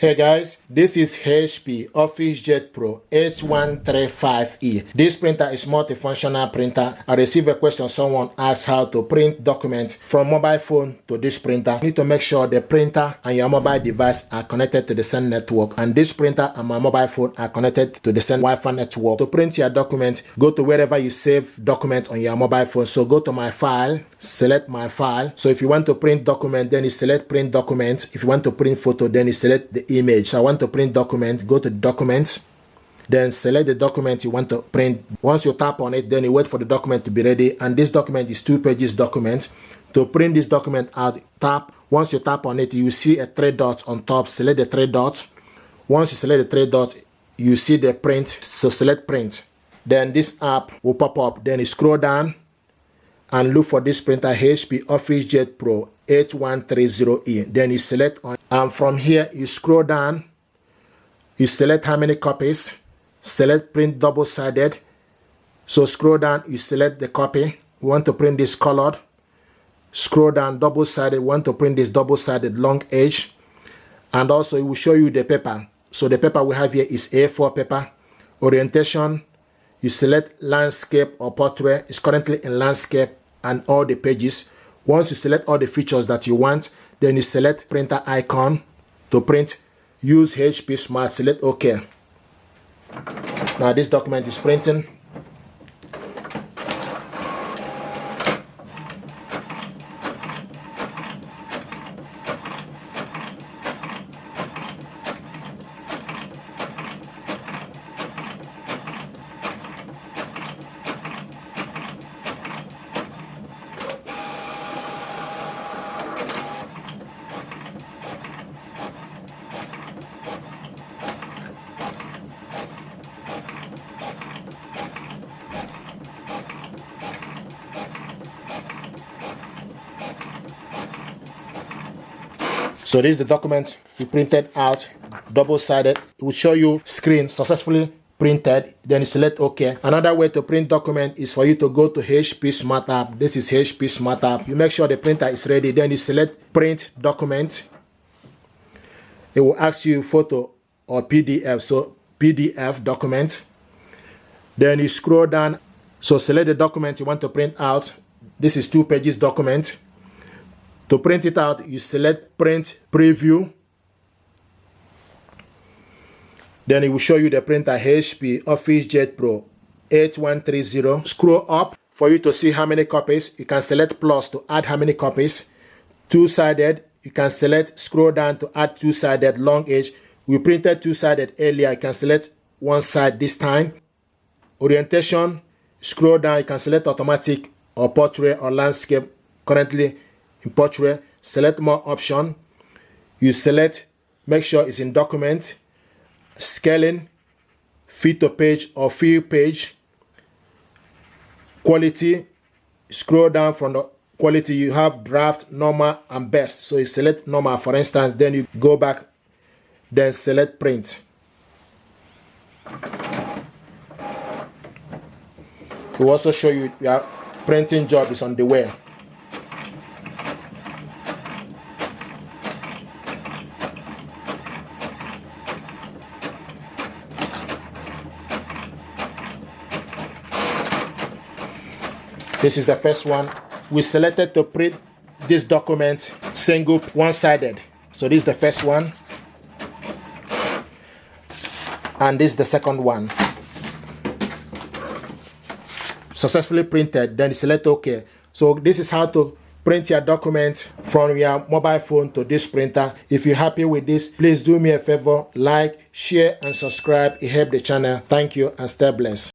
Hey guys, this is HP Officejet Pro H135E. This printer is multifunctional printer. I received a question, someone asked how to print documents from mobile phone to this printer. You need to make sure the printer and your mobile device are connected to the same network, and this printer and my mobile phone are connected to the same Wi-Fi network. To print your document, go to wherever you save documents on your mobile phone. So go to my file, select my file. So if you want to print document, then you select print document. If you want to print photo, then you select the image. So I want to print document, go to documents, then select the document you want to print. Once you tap on it, then you wait for the document to be ready, and this document is 2 pages document. To print this document out, once you tap on it, you see a 3 dots on top. Select the 3 dots. Once you select the 3 dots, you see the print, so select print. Then this app will pop up. Then you scroll down and look for this printer, HP Officejet Pro H130E. Then you select on, and from here you scroll down, you select how many copies, select print double-sided. So scroll down, you select the copy. We want to print this colored. Scroll down, double-sided. We want to print this double-sided long edge. And also it will show you the paper. So the paper we have here is A4 paper. Orientation, you select landscape or portrait. It's currently in landscape, and all the pages. Once you select all the features that you want, then you select printer icon to print. Use HP Smart, select OK. Now this document is printing. So this is the document we printed out, double-sided. It will show you screen successfully printed. Then you select OK. Another way to print document is for you to go to HP Smart app. This is HP Smart app. You make sure the printer is ready. Then you select print document. It will ask you photo or PDF. So PDF document. Then you scroll down. So select the document you want to print out. This is 2 pages document. To print it out, you select print preview. Then it will show you the printer HP Officejet Pro H130. Scroll up for you to see how many copies. You can select plus to add how many copies. 2-sided, you can select, scroll down to add 2-sided long edge. We printed 2-sided earlier. You can select 1 side this time. Orientation, scroll down, you can select automatic or portrait or landscape. Currently in portrait, select more option. You select, make sure it's in document. Scaling, fit to page or fill page. Quality, scroll down from the quality. You have draft, normal, and best. So you select normal, for instance. Then you go back, then select print. It will also show you your printing job is on the way. This is the first one. We selected to print this document single, 1-sided. So this is the first one. And this is the second one. Successfully printed, then you select OK. So this is how to print your document from your mobile phone to this printer. If you're happy with this, please do me a favor, like, share, and subscribe. It helps the channel. Thank you and stay blessed.